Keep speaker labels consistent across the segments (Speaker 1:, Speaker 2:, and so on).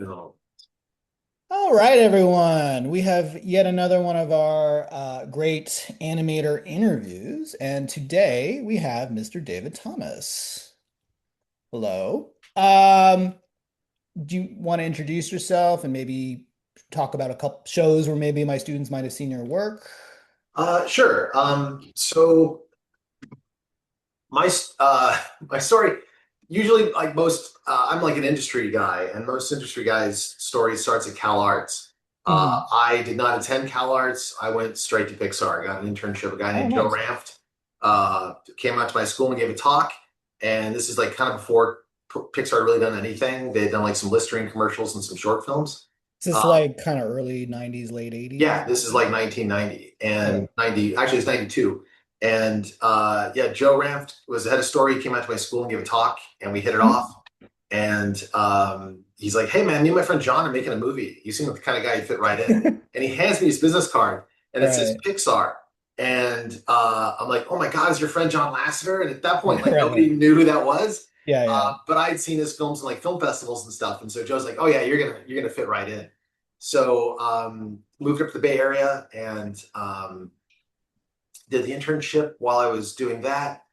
Speaker 1: No.
Speaker 2: All right, everyone. We have yet another one of our great animator interviews, and today we have Mr. David Thomas. Hello. Do you want to introduce yourself and maybe talk about a couple shows where maybe my students might have seen your work?
Speaker 1: Sure. So my story usually like most I'm like an industry guy, and most industry guys' story starts at Cal Arts.
Speaker 2: Mhm.
Speaker 1: I did not attend Cal Arts. I went straight to Pixar. I got an internship. A guy
Speaker 2: Oh,
Speaker 1: named Joe
Speaker 2: nice.
Speaker 1: Ranft came out to my school and gave a talk. And this is like kind of before Pixar had really done anything. They had done like some Listerine commercials and some short films.
Speaker 2: Is this
Speaker 1: Uh,
Speaker 2: like kind of early 90s, late 80s?
Speaker 1: Yeah, this is like 1990 and
Speaker 2: Okay.
Speaker 1: 90, actually it's 92. And yeah, Joe Ranft was the head of story. He came out to my school and gave a talk and we hit it off. And he's like, hey man, me and my friend John are making a movie. You seem like the kind of guy you fit right in. And he hands me his business card and it says
Speaker 2: Right.
Speaker 1: Pixar. And I'm like, oh my God, is your friend John Lasseter? And at that point, like nobody
Speaker 2: Right.
Speaker 1: knew who that was.
Speaker 2: Yeah, yeah.
Speaker 1: But I had seen his films in like film festivals and stuff. And so Joe's like, oh yeah, you're gonna fit right in. So moved up to the Bay Area and did the internship while I was doing that.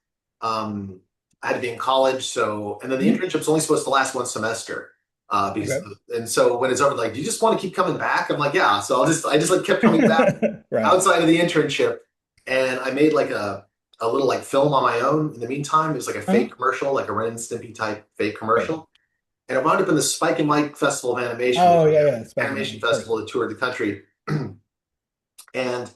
Speaker 1: Um, I had to be in college, so and then the
Speaker 2: Mhm.
Speaker 1: internship's only supposed to last one semester. Because
Speaker 2: Okay.
Speaker 1: and so when it's over, like, do you just want to keep coming back? I'm like, yeah. So I just like kept coming back
Speaker 2: Right.
Speaker 1: outside of the internship, and I made like a little like film on my own. In the meantime, it was like a
Speaker 2: Huh?
Speaker 1: fake commercial, like a Ren and Stimpy type fake
Speaker 2: Right.
Speaker 1: commercial, and it wound up in the Spike and Mike Festival of Animation, which
Speaker 2: Oh,
Speaker 1: was
Speaker 2: yeah, yeah.
Speaker 1: an
Speaker 2: Spike and
Speaker 1: animation
Speaker 2: Mike, of course.
Speaker 1: festival that toured the country. And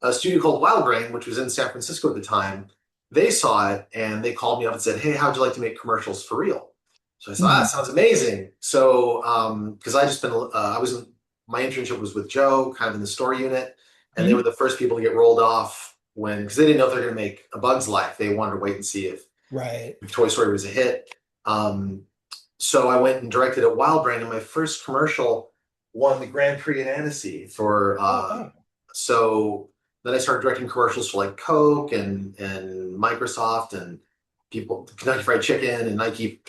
Speaker 1: a studio called Wild Grain, which was in San Francisco at the time, they saw it and they called me up and said, "Hey, how'd you like to make commercials for real?" So I said, "Ah, that
Speaker 2: Mhm.
Speaker 1: sounds amazing." So, because I just been, I was in, my internship was with Joe, kind of in the story unit, and they were
Speaker 2: Mhm.
Speaker 1: the first people to get rolled off when, because they didn't know if they're going to make A Bug's Life. They wanted to wait and see
Speaker 2: Right.
Speaker 1: if Toy Story was a hit. Um, so I went and directed at Wild Brand, and my first commercial won the Grand Prix in Annecy for.
Speaker 2: Oh, wow.
Speaker 1: So then I started directing commercials for like Coke and Microsoft and people, Kentucky Fried Chicken and Nike,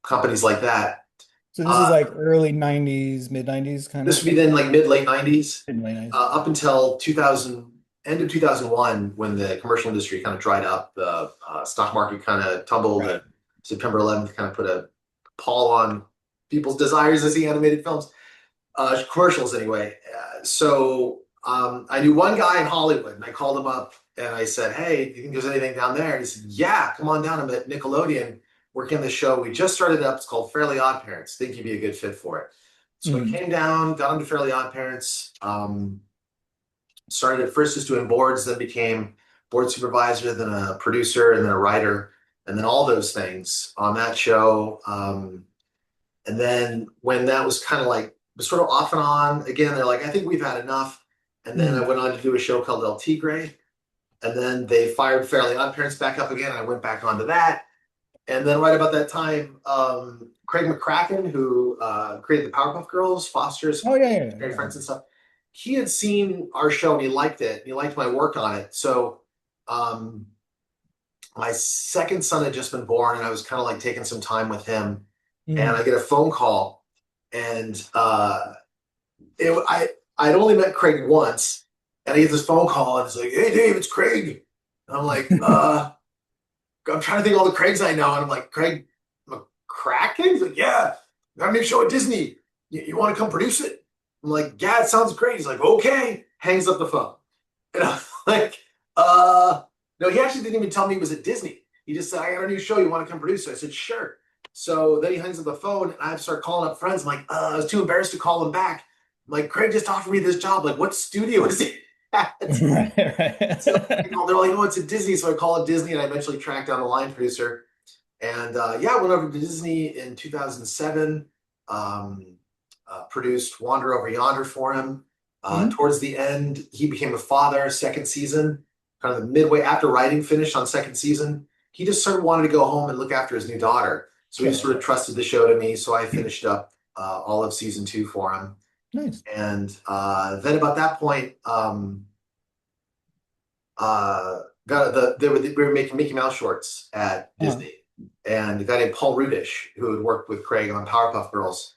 Speaker 1: companies like that.
Speaker 2: So this is
Speaker 1: Uh,
Speaker 2: like early 90s, mid 90s kind of
Speaker 1: this would be
Speaker 2: stuff.
Speaker 1: then like mid late 90s,
Speaker 2: Mid late 90s.
Speaker 1: up until 2000, end of 2001, when the commercial industry kind of dried up, the stock market kind of tumbled, and
Speaker 2: Right.
Speaker 1: September 11th kind of put a pall on people's desires to see animated films, commercials anyway. I knew one guy in Hollywood, and I called him up and I said, "Hey, do you think there's anything down there?" And he said, "Yeah, come on down. I'm at Nickelodeon working on this show. We just started it up. It's called Fairly Odd Parents. Think you'd be a good fit for it." So I
Speaker 2: Mhm.
Speaker 1: came down, got into Fairly Odd Parents. Started at first just doing boards, then became board supervisor, then a producer, and then a writer, and then all those things on that show. And then when that was kind of like sort of off and on again, they're like, I think we've had enough. And then I
Speaker 2: Mhm.
Speaker 1: went on to do a show called El Tigre. And then they fired Fairly Odd Parents back up again. And I went back onto that. And then right about that time, Craig McCracken, who created the Powerpuff Girls, Foster's
Speaker 2: Oh, yeah, yeah, yeah.
Speaker 1: very
Speaker 2: Yeah.
Speaker 1: friends and stuff, he had seen our show and he liked it. And he liked my work on it. So um, my second son had just been born, and I was kind of like taking some time with him. And I
Speaker 2: Mhm.
Speaker 1: get a phone call, and I'd only met Craig once, and I get this phone call, and it's like, "Hey, Dave, it's Craig." And I'm like, I'm trying to think of all the Craigs I know, and I'm like, Craig McCracken? He's like, "Yeah, got a new show at Disney. You want to come produce it?" I'm like, "Yeah, it sounds great." He's like, "Okay." Hangs up the phone, and I'm like, no, he actually didn't even tell me he was at Disney. He just said, "I got a new show. You want to come produce it?" I said, "Sure." So then he hangs up the phone, and I have to start calling up friends. I'm like, I was too embarrassed to call him back. I'm like, Craig just offered me this job. Like, what studio is he at?
Speaker 2: Right,
Speaker 1: So
Speaker 2: right.
Speaker 1: they're like, "Oh, it's at Disney." So I call it Disney, and I eventually tracked down the line producer. And yeah, I went over to Disney in 2007, produced Wander Over Yonder for him.
Speaker 2: Mhm.
Speaker 1: Towards the end, he became a father, second season, kind of the midway after writing finished on second season. He just sort of wanted to go home and look after his new daughter. So he just
Speaker 2: Sure,
Speaker 1: sort of
Speaker 2: sure.
Speaker 1: trusted the show to me. So I finished up all of season two for him.
Speaker 2: Nice.
Speaker 1: And then about that point, uh, we were making Mickey Mouse shorts at
Speaker 2: Uh-huh.
Speaker 1: Disney, and a guy named Paul Rudish, who had worked with Craig on Powerpuff Girls,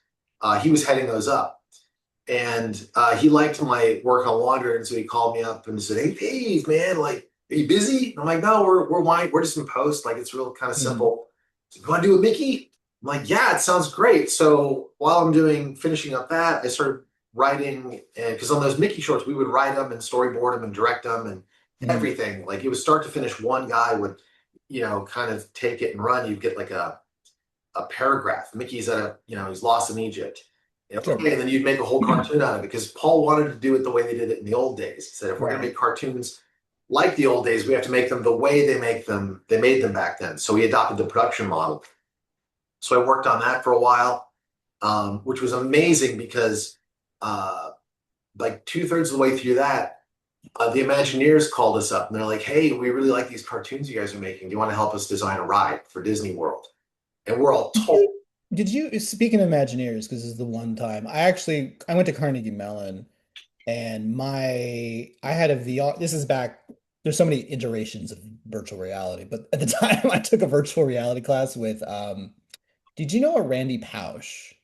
Speaker 1: He was heading those up. And he liked my work on Wander, and so he called me up and said, "Hey, Dave, man, like, are you busy?" And I'm like, "No, we're just in post. Like, it's real kind of
Speaker 2: Mhm.
Speaker 1: simple. So, you want to do a Mickey?" I'm like, "Yeah, it sounds great." So while I'm doing finishing up that, I started writing, and because on those Mickey shorts, we would write them and storyboard them and direct them and
Speaker 2: Mhm.
Speaker 1: everything. Like it was start to finish. One guy would, kind of take it and run. You'd get like a paragraph. Mickey's at he's lost in Egypt.
Speaker 2: Sure.
Speaker 1: Okay, and then you'd make a whole cartoon out of it because Paul wanted to do it the way they did it in the old days. He said, if we're going to
Speaker 2: Right.
Speaker 1: make cartoons like the old days, we have to make them the way they made them back then. So he adopted the production model. So I worked on that for a while, which was amazing because uh, like two-thirds of the way through that, the Imagineers called us up and they're like, hey, we really like these cartoons you guys are making. Do you want to help us design a ride for Disney World? And we're all
Speaker 2: Did
Speaker 1: told,
Speaker 2: speaking of Imagineers, because this is the one time I went to Carnegie Mellon and I had a VR. This is back, there's so many iterations of virtual reality, but at the time I took a virtual reality class with did you know a Randy Pausch?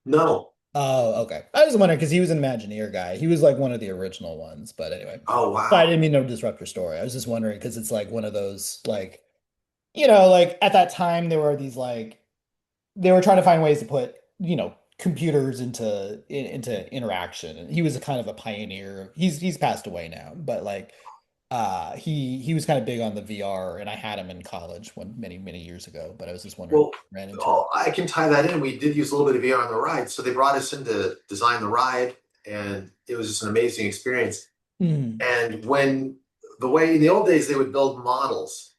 Speaker 1: no.
Speaker 2: Oh, okay. I was wondering because he was an Imagineer guy. He was like one of the original ones, but anyway.
Speaker 1: Oh,
Speaker 2: But I
Speaker 1: wow.
Speaker 2: didn't mean to disrupt your story. I was just wondering because it's like one of those like like at that time there were these like they were trying to find ways to put, computers into interaction. And he was a kind of a pioneer. He's passed away now, but like he was kind of big on the VR and I had him in college many, many years ago, but I was just wondering if
Speaker 1: Well,
Speaker 2: you ran into it.
Speaker 1: oh, I can tie that in. We did use a little bit of VR on the ride. So they brought us in to design the ride, and it was just an amazing experience.
Speaker 2: Mm,
Speaker 1: And when the way in the old days, they would build models,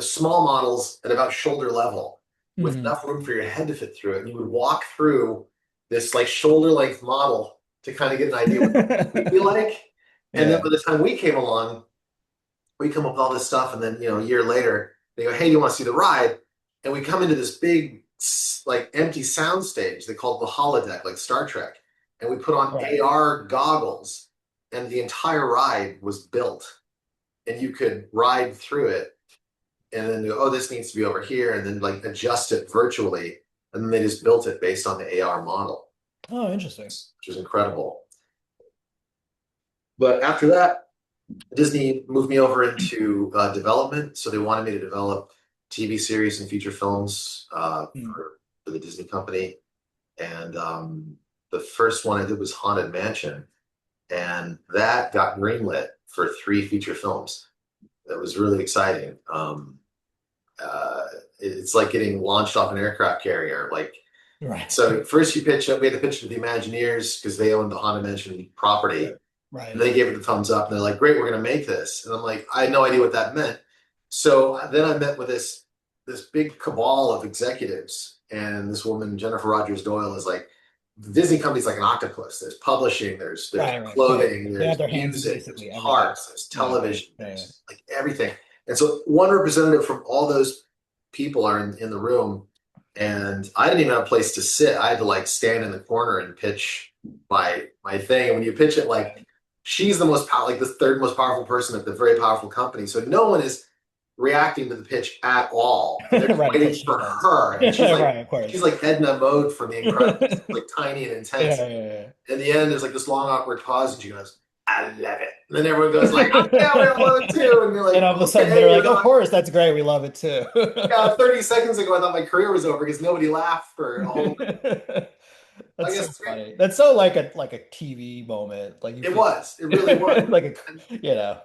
Speaker 1: small models at about shoulder level with
Speaker 2: mm.
Speaker 1: enough room for your head to fit through it. And you would walk through this like shoulder length model to kind of get an idea what it would be like. And then
Speaker 2: Yeah.
Speaker 1: by the time we came along, we come up with all this stuff, and then a year later they go, "Hey, do you want to see the ride?" And we come into this big like empty sound stage. They call it the holodeck, like Star Trek, and we put on
Speaker 2: Right.
Speaker 1: AR goggles, and the entire ride was built, and you could ride through it, and then go, "Oh, this needs to be over here," and then like adjust it virtually, and then they just built it based on the AR model,
Speaker 2: Oh, interesting.
Speaker 1: which was incredible. But after that, Disney moved me over into development, so they wanted me to develop TV series and feature films
Speaker 2: Mm.
Speaker 1: for the Disney company. And the first one I did was Haunted Mansion, and that got greenlit for 3 feature films. That was really exciting. Uh, it's like getting launched off an aircraft carrier. Like,
Speaker 2: Right.
Speaker 1: so first you pitch up, we had to pitch to the Imagineers because they owned the Haunted Mansion property, and
Speaker 2: Right.
Speaker 1: they gave it the thumbs up, and they're like, "Great, we're going to make this." And I'm like, I had no idea what that meant. So then I met with this big cabal of executives, and this woman, Jennifer Rogers Doyle, is like, the Disney company's like an octopus. There's publishing, there's
Speaker 2: Right, right.
Speaker 1: clothing,
Speaker 2: They have
Speaker 1: there's
Speaker 2: their hands in
Speaker 1: music, there's
Speaker 2: basically everything.
Speaker 1: parks, there's
Speaker 2: Yeah.
Speaker 1: television,
Speaker 2: Yeah.
Speaker 1: there's like everything. And so one representative from all those people are in the room, and I didn't even have a place to sit. I had to like stand in the corner and pitch my thing. And when you pitch it, like she's the most like the third most powerful person at the very powerful company, so no one is reacting to the pitch at all. They're just
Speaker 2: Right,
Speaker 1: waiting
Speaker 2: because she
Speaker 1: for
Speaker 2: does.
Speaker 1: her, and
Speaker 2: Right, of
Speaker 1: she's
Speaker 2: course.
Speaker 1: like Edna Mode from The Incredibles,
Speaker 2: Yeah,
Speaker 1: like tiny and
Speaker 2: yeah,
Speaker 1: intense.
Speaker 2: yeah.
Speaker 1: In the end, there's like this long awkward pause, and she goes, "I love it." And then everyone goes like, "Oh yeah, we all love it too." And you're
Speaker 2: And
Speaker 1: like,
Speaker 2: all of a sudden they're
Speaker 1: "Okay,
Speaker 2: like, of course, that's great. We love it too.
Speaker 1: yeah." 30 seconds ago, I thought my career was over because nobody laughed for a whole. I
Speaker 2: That's so
Speaker 1: guess
Speaker 2: funny. That's so like a TV moment. Like you
Speaker 1: it
Speaker 2: feel
Speaker 1: was. It really was.
Speaker 2: like
Speaker 1: And
Speaker 2: a.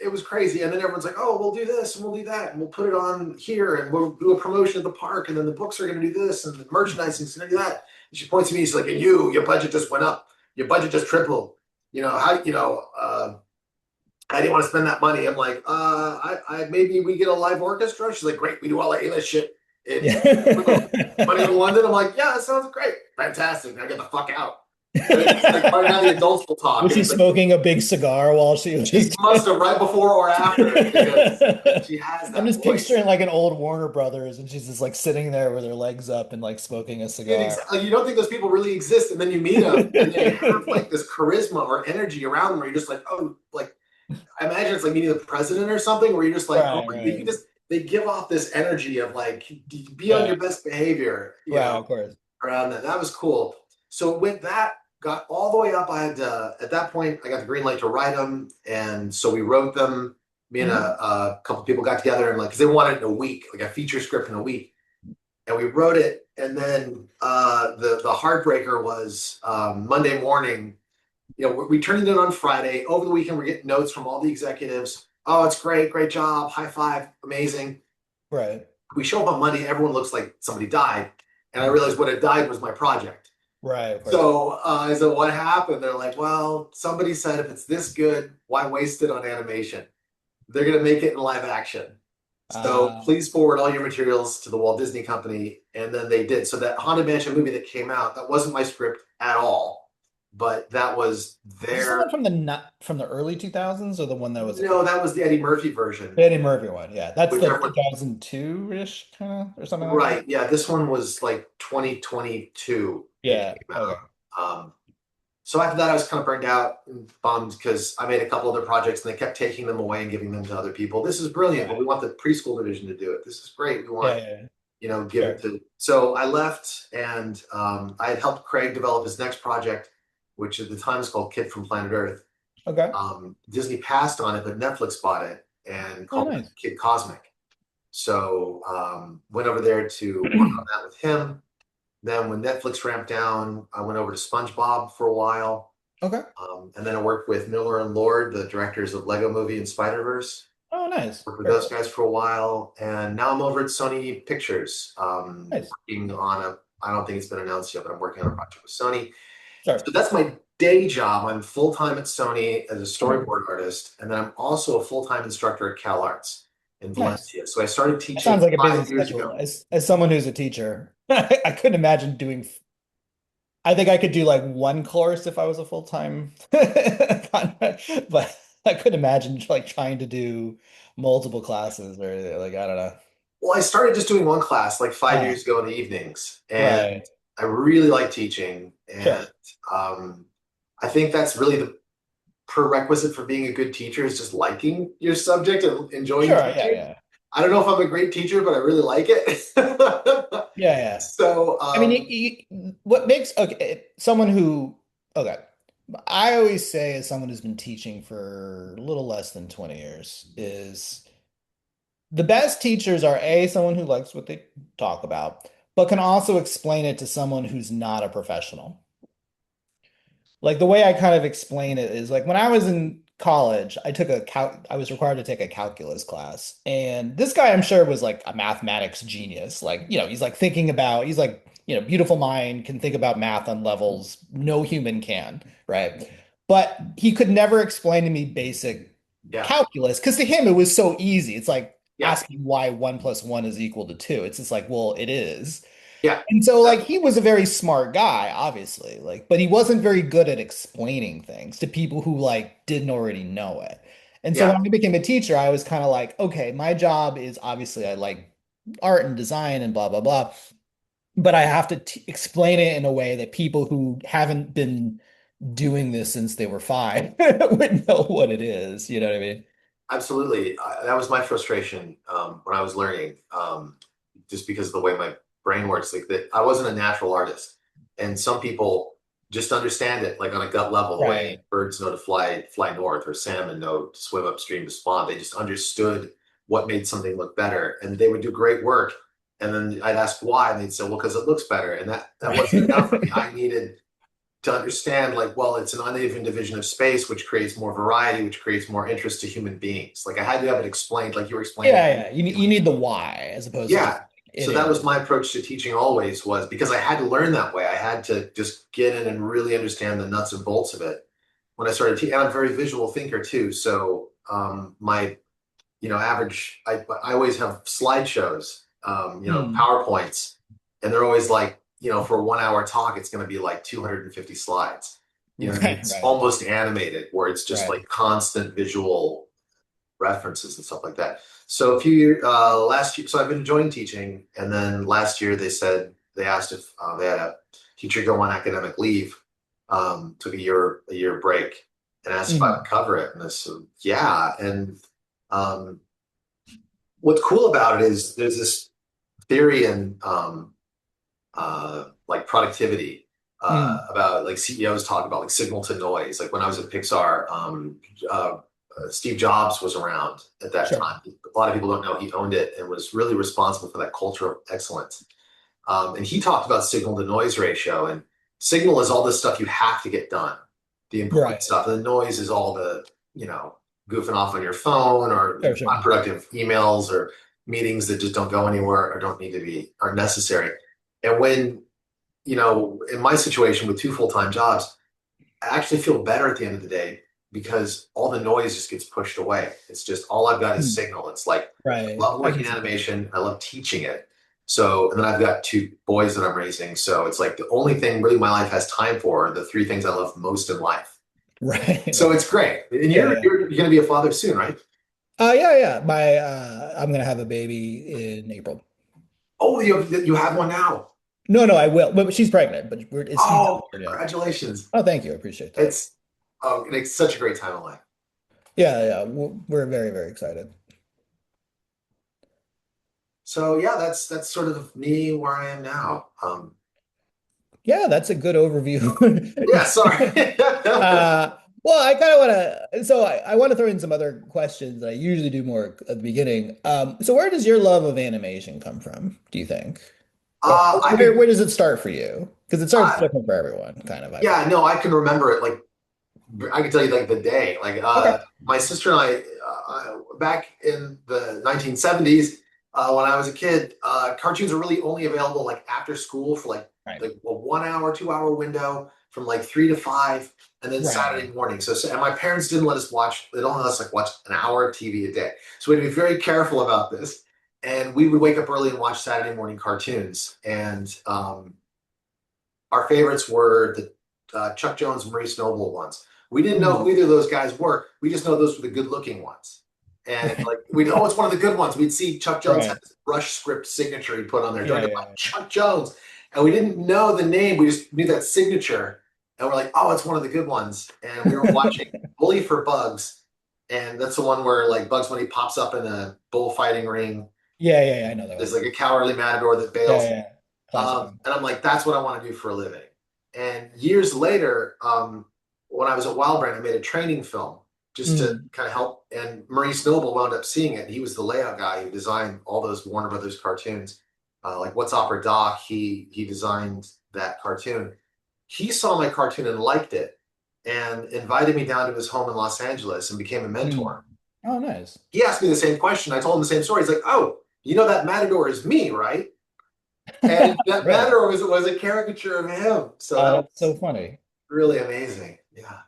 Speaker 1: it was crazy. And then everyone's like, "Oh, we'll do this and we'll do that and we'll put it on here and we'll do a promotion at the park and then the books are going to do this and the merchandising is going to do that." And she points to me. She's like, "And your budget just went up. Your budget just tripled. I didn't want to spend that money." I'm like, I maybe we get a live orchestra." She's like, "Great, we do all our A-list shit in money in
Speaker 2: Yeah.
Speaker 1: London." I'm like, "Yeah, that sounds great. Fantastic. Now get the fuck out." And then she's like, "All right, now the adults will talk."
Speaker 2: Was
Speaker 1: And
Speaker 2: she
Speaker 1: it's like,
Speaker 2: smoking a big cigar while she
Speaker 1: she
Speaker 2: was?
Speaker 1: must have right before or after because she has
Speaker 2: I'm
Speaker 1: that
Speaker 2: just
Speaker 1: voice.
Speaker 2: picturing like an old Warner Brothers, and she's just like sitting there with her legs up and like smoking a
Speaker 1: Dude,
Speaker 2: cigar.
Speaker 1: you don't think those people really exist, and then you meet them, and they have like this charisma or energy around them where you're just like, oh, like I imagine it's like meeting the president or something where you're just like, oh,
Speaker 2: Right,
Speaker 1: you can
Speaker 2: right,
Speaker 1: just they give off this energy of like be on
Speaker 2: yeah,
Speaker 1: your best behavior,
Speaker 2: right, of course.
Speaker 1: around that. That was cool. So with that, got all the way up. I had at that point I got the green light to write them, and so we wrote them. Me and
Speaker 2: Hmm.
Speaker 1: a couple people got together and like because they wanted it in a week, like a feature script in a week, and we wrote it. And then the heartbreaker was Monday morning. We turned it in on Friday. Over the weekend, we're getting notes from all the executives. Oh, it's great, great job, high five, amazing.
Speaker 2: Right.
Speaker 1: We show up on Monday, everyone looks like somebody died, and I
Speaker 2: Mhm.
Speaker 1: realized what had died was my project.
Speaker 2: Right, of course.
Speaker 1: So I said, what happened? They're like, well, somebody said if it's this good, why waste it on animation? They're going to make it in live action. So
Speaker 2: Uh,
Speaker 1: please forward all your materials to the Walt Disney Company. And then they did. So that Haunted Mansion movie that came out, that wasn't my script at all, but that was
Speaker 2: is this the one
Speaker 1: their,
Speaker 2: from the not from the early 2000s or the one that was a
Speaker 1: no, that was the Eddie Murphy version,
Speaker 2: Eddie Murphy one? Yeah, that's
Speaker 1: which
Speaker 2: the
Speaker 1: everyone,
Speaker 2: 2002-ish kind of or something like that.
Speaker 1: right. Yeah, this one was like 2022 it
Speaker 2: Yeah.
Speaker 1: came out.
Speaker 2: Okay.
Speaker 1: So after that, I was kind of burned out and bummed because I made a couple other projects and they kept taking them away and giving them to other people. This is brilliant, but we
Speaker 2: Right.
Speaker 1: want the preschool division to do it. This is great. We
Speaker 2: Yeah.
Speaker 1: want,
Speaker 2: Yeah. Yeah.
Speaker 1: give it
Speaker 2: Sure.
Speaker 1: to. So I left and I had helped Craig develop his next project, which at the time is called Kid from Planet Earth.
Speaker 2: Okay.
Speaker 1: Disney passed on it, but Netflix bought it and
Speaker 2: Oh,
Speaker 1: called it
Speaker 2: nice.
Speaker 1: Kid Cosmic. So went over there to work on that with him. Then when Netflix ramped down, I went over to SpongeBob for a while.
Speaker 2: Okay.
Speaker 1: And then I worked with Miller and Lord, the directors of Lego Movie and Spider-Verse.
Speaker 2: Oh, nice.
Speaker 1: Worked with
Speaker 2: Very
Speaker 1: those
Speaker 2: cool.
Speaker 1: guys for a while. And now I'm over at Sony Pictures,
Speaker 2: Nice.
Speaker 1: working on I don't think it's been announced yet, but I'm working on a project with Sony. So
Speaker 2: Sure.
Speaker 1: that's my day job. I'm full-time at Sony as a
Speaker 2: Okay.
Speaker 1: storyboard artist. And then I'm also a full-time instructor at Cal Arts in
Speaker 2: Nice.
Speaker 1: Valencia. So I started
Speaker 2: That
Speaker 1: teaching
Speaker 2: sounds like a busy
Speaker 1: 5 years
Speaker 2: schedule.
Speaker 1: ago.
Speaker 2: As someone who's a teacher, I couldn't imagine doing. I think I could do like one course if I was a full-time contract, but I couldn't imagine like trying to do multiple classes or like I don't know.
Speaker 1: Well, I started just doing one class like 5 years
Speaker 2: Ah,
Speaker 1: ago in the evenings, and
Speaker 2: right.
Speaker 1: I really like teaching. And
Speaker 2: Sure.
Speaker 1: um, I think that's really the prerequisite for being a good teacher is just liking your subject and enjoying
Speaker 2: Sure. Yeah.
Speaker 1: teaching.
Speaker 2: Yeah.
Speaker 1: I don't know if I'm a great teacher, but I really like it.
Speaker 2: Yeah. Yeah.
Speaker 1: So,
Speaker 2: I mean, what makes okay someone who okay. I always say as someone who's been teaching for a little less than 20 years is the best teachers are A, someone who likes what they talk about, but can also explain it to someone who's not a professional. Like the way I kind of explain it is like when I was in college, I was required to take a calculus class. And this guy I'm sure was like a mathematics genius. Like, he's like he's like, beautiful mind, can think about math on levels no human can, right? But he could never explain to me basic
Speaker 1: yeah,
Speaker 2: calculus because to him it was so easy. It's like
Speaker 1: yeah,
Speaker 2: asking why 1 + 1 is equal to 2. It's just like, well, it is.
Speaker 1: yeah,
Speaker 2: And so like
Speaker 1: that-
Speaker 2: he was a very smart guy, obviously, like, but he wasn't very good at explaining things to people who like didn't already know it. And so when
Speaker 1: yeah,
Speaker 2: I became a teacher, I was kind of like, okay, my job is obviously I like art and design and blah blah blah, but I have to t explain it in a way that people who haven't been doing this since they were five would know what it is. You know what I mean?
Speaker 1: absolutely. That was my frustration when I was learning, just because of the way my brain works. Like that, I wasn't a natural artist, and some people just understand it like on a gut level, the way
Speaker 2: Right.
Speaker 1: birds know to fly north, or salmon know to swim upstream to spawn. They just understood what made something look better, and they would do great work. And then I'd ask why, and they'd say, "Well, because it looks better." And that wasn't enough for me.
Speaker 2: Right.
Speaker 1: I needed to understand like, well, it's an uneven division of space which creates more variety, which creates more interest to human beings. Like I had to have it explained like you were explaining.
Speaker 2: Yeah, yeah. You need the why as opposed to just
Speaker 1: Yeah,
Speaker 2: it
Speaker 1: so that was
Speaker 2: is.
Speaker 1: my approach to teaching always, was because I had to learn that way. I had to just get in and really understand the nuts and bolts of it when I started teaching. And I'm a very visual thinker too, so my average, I always have slideshows,
Speaker 2: Hmm.
Speaker 1: PowerPoints, and they're always like, for a 1 hour talk, it's going to be like 250 slides. You know what I mean?
Speaker 2: Right,
Speaker 1: It's
Speaker 2: right,
Speaker 1: almost animated where it's just
Speaker 2: right.
Speaker 1: like constant visual references and stuff like that. So a few years, last year, so I've been enjoying teaching. And then last year they asked if they had a teacher go on academic leave, took a year break and asked if I would
Speaker 2: Mhm.
Speaker 1: cover it. And I said, yeah. And um, what's cool about it is there's this theory in like productivity.
Speaker 2: Mm.
Speaker 1: about like CEOs talk about like signal to noise. Like when I was at Pixar, Steve Jobs was around at that
Speaker 2: Sure.
Speaker 1: time. A lot of people don't know he owned it and was really responsible for that culture of excellence. And he talked about signal to noise ratio. And signal is all the stuff you have to get done, the important
Speaker 2: Right.
Speaker 1: stuff. And the noise is all the, goofing off on your phone or
Speaker 2: Sure, sure.
Speaker 1: unproductive emails or meetings that just don't go anywhere or don't need to be, are necessary. And when, in my situation with two full-time jobs, I actually feel better at the end of the day because all the noise just gets pushed away. It's just all I've got is
Speaker 2: Mm.
Speaker 1: signal. It's like I
Speaker 2: Right.
Speaker 1: love
Speaker 2: I can
Speaker 1: working
Speaker 2: see that.
Speaker 1: animation. I love teaching it. So, and then I've got two boys that I'm raising. So it's like the only thing really my life has time for are the three things I love most in life.
Speaker 2: Right,
Speaker 1: So
Speaker 2: right.
Speaker 1: it's great. And
Speaker 2: Yeah,
Speaker 1: you're
Speaker 2: yeah.
Speaker 1: you're, you're going to be a father soon, right?
Speaker 2: Yeah, yeah. My I'm gonna have a baby in April.
Speaker 1: Oh, you have one now.
Speaker 2: No, no, I will. But she's pregnant, but he's not
Speaker 1: Oh,
Speaker 2: here yet.
Speaker 1: congratulations.
Speaker 2: Oh, thank you. I appreciate that.
Speaker 1: It's it's such a great time in life.
Speaker 2: Yeah, yeah. We're very, very excited.
Speaker 1: So yeah, that's sort of me where I am now.
Speaker 2: Yeah, that's a good overview.
Speaker 1: Yeah, sorry.
Speaker 2: Well, I kind of want to, so I want to throw in some other questions that I usually do more at the beginning. So where does your love of animation come from, do you think? Or
Speaker 1: I
Speaker 2: where,
Speaker 1: could,
Speaker 2: where does it start for you? Because it starts
Speaker 1: uh,
Speaker 2: different for everyone, kind of, I find.
Speaker 1: yeah, no, I can remember it. Like, I can tell you like the day. Like,
Speaker 2: Okay.
Speaker 1: my sister and I, back in the 1970s, when I was a kid, cartoons were really only available like after school for
Speaker 2: Right.
Speaker 1: like a 1 hour, 2 hour window from like 3 to 5, and then
Speaker 2: Right.
Speaker 1: Saturday morning. And my parents didn't let us watch. They don't let us like watch an hour of TV a day. So we had to be very careful about this. And we would wake up early and watch Saturday morning cartoons. And our favorites were the Chuck Jones, Maurice Noble ones. We didn't know
Speaker 2: Mm.
Speaker 1: who either of those guys were. We just know those were the good looking ones. And
Speaker 2: Right.
Speaker 1: like we know it's one of the good ones. We'd see Chuck Jones have
Speaker 2: Right.
Speaker 1: this brush script signature he put on there,
Speaker 2: Yeah,
Speaker 1: directed by
Speaker 2: yeah.
Speaker 1: Chuck Jones. And we didn't know the name. We just knew that signature. And we're like, oh, it's one of the good ones. And we were watching Bully for Bugs. And that's the one where like Bugs Bunny pops up in a bullfighting ring.
Speaker 2: Yeah, yeah, yeah, I know that
Speaker 1: There's
Speaker 2: one.
Speaker 1: like a cowardly matador that
Speaker 2: Yeah, yeah,
Speaker 1: bails.
Speaker 2: yeah. Classic one.
Speaker 1: And I'm like, that's what I want to do for a living. And years later, when I was at Wildbrand, I made a training film just to
Speaker 2: Mm.
Speaker 1: kind of help. And Maurice Noble wound up seeing it. He was the layout guy who designed all those Warner Brothers cartoons, like What's Opera Doc. He designed that cartoon. He saw my cartoon and liked it, and invited me down to his home in Los Angeles and became a
Speaker 2: Mm.
Speaker 1: mentor.
Speaker 2: Oh, nice.
Speaker 1: He asked me the same question. I told him the same story. He's like, "Oh, you know that Matador is me, right?" And that
Speaker 2: Really?
Speaker 1: matter was a caricature of him. So
Speaker 2: Oh,
Speaker 1: that
Speaker 2: that's so
Speaker 1: was
Speaker 2: funny.
Speaker 1: really amazing. Yeah.